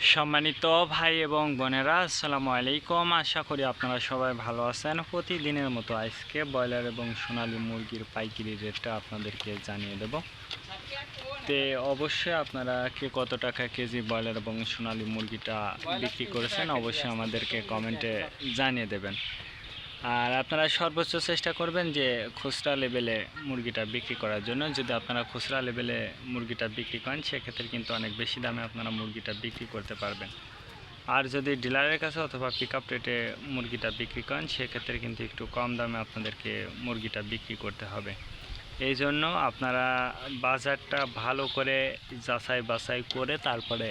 সম্মানিত ভাই এবং বোনেরা, আসসালামু আলাইকুম। আশা করি আপনারা সবাই ভালো আছেন। প্রতিদিনের মতো আজকে ব্রয়লার এবং সোনালী মুরগির পাইকারি রেটটা আপনাদেরকে জানিয়ে দেব। তে অবশ্যই আপনারা কে কত টাকা কেজি ব্রয়লার এবং সোনালী মুরগিটা বিক্রি করেছেন অবশ্যই আমাদেরকে কমেন্টে জানিয়ে দেবেন। আর আপনারা সর্বোচ্চ চেষ্টা করবেন যে খুচরা লেভেলে মুরগিটা বিক্রি করার জন্য। যদি আপনারা খুচরা লেভেলে মুরগিটা বিক্রি করেন সেক্ষেত্রে কিন্তু অনেক বেশি দামে আপনারা মুরগিটা বিক্রি করতে পারবেন। আর যদি ডিলারের কাছে অথবা পিক আপ রেটে মুরগিটা বিক্রি করেন সেক্ষেত্রে কিন্তু একটু কম দামে আপনাদেরকে মুরগিটা বিক্রি করতে হবে। এই জন্য আপনারা বাজারটা ভালো করে যাচাই বাছাই করে তারপরে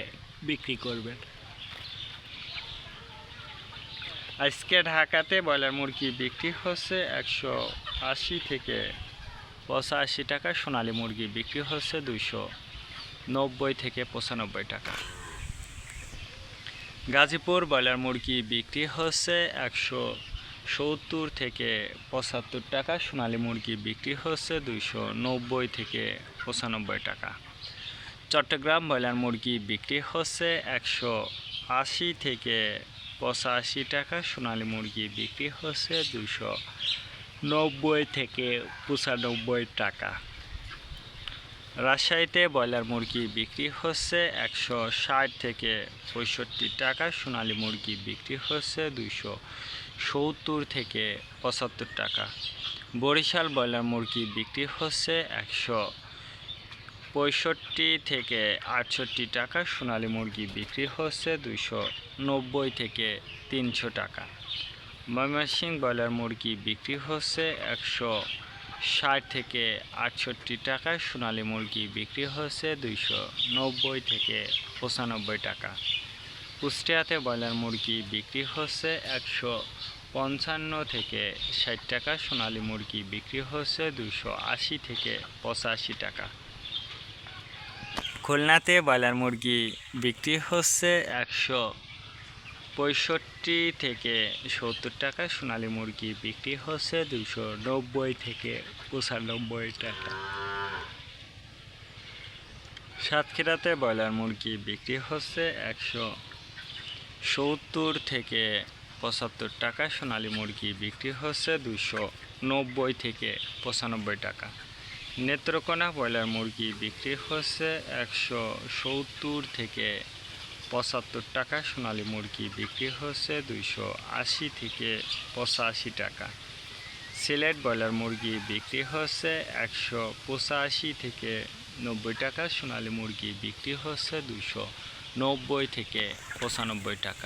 বিক্রি করবেন। আজকে ঢাকাতে ব্রয়লার মুরগি বিক্রি হচ্ছে 180 থেকে 85 টাকা। সোনালী মুরগি বিক্রি হচ্ছে 290 থেকে 95 টাকা। গাজীপুর ব্রয়লার মুরগি বিক্রি হচ্ছে 170 থেকে 75 টাকা। সোনালী মুরগি বিক্রি হচ্ছে 290 থেকে 95 টাকা। চট্টগ্রাম ব্রয়লার মুরগি বিক্রি হচ্ছে 180 থেকে 85 টাকা। সোনালী মুরগি বিক্রি হচ্ছে 290 থেকে 95 টাকা। রাজশাহীতে ব্রয়লার মুরগি বিক্রি হচ্ছে 160 থেকে 65 টাকা। সোনালী মুরগি বিক্রি হচ্ছে 270 থেকে 75 টাকা। বরিশাল ব্রয়লার মুরগি বিক্রি হচ্ছে 165 থেকে 68 টাকা। সোনালী মুরগি বিক্রি হচ্ছে 290 থেকে 300 টাকা। ময়মনসিংহ ব্রয়লার মুরগি বিক্রি হচ্ছে 160 থেকে 68 টাকা। সোনালী মুরগি বিক্রি হচ্ছে 290 থেকে 95 টাকা। কুষ্টিয়াতে ব্রয়লার মুরগি বিক্রি হচ্ছে 155 থেকে 60 টাকা। সোনালী মুরগি বিক্রি হচ্ছে 280 থেকে 85 টাকা। খুলনাতে ব্রয়লার মুরগি বিক্রি হচ্ছে 165 থেকে 70 টাকা। সোনালী মুরগি বিক্রি হচ্ছে 290 থেকে 95 টাকা। সাতক্ষীরাতে ব্রয়লার মুরগি বিক্রি হচ্ছে 170 থেকে 75 টাকা। সোনালী মুরগি বিক্রি হচ্ছে 290 থেকে 95 টাকা। নেত্রকোনা ব্রয়লার মুরগি বিক্রি হচ্ছে 170 থেকে 75 টাকা। সোনালী মুরগি বিক্রি হচ্ছে 280 থেকে 85 টাকা। সিলেট ব্রয়লার মুরগি বিক্রি হচ্ছে 185 থেকে 90 টাকা। সোনালী মুরগি বিক্রি হচ্ছে 290 থেকে 95 টাকা।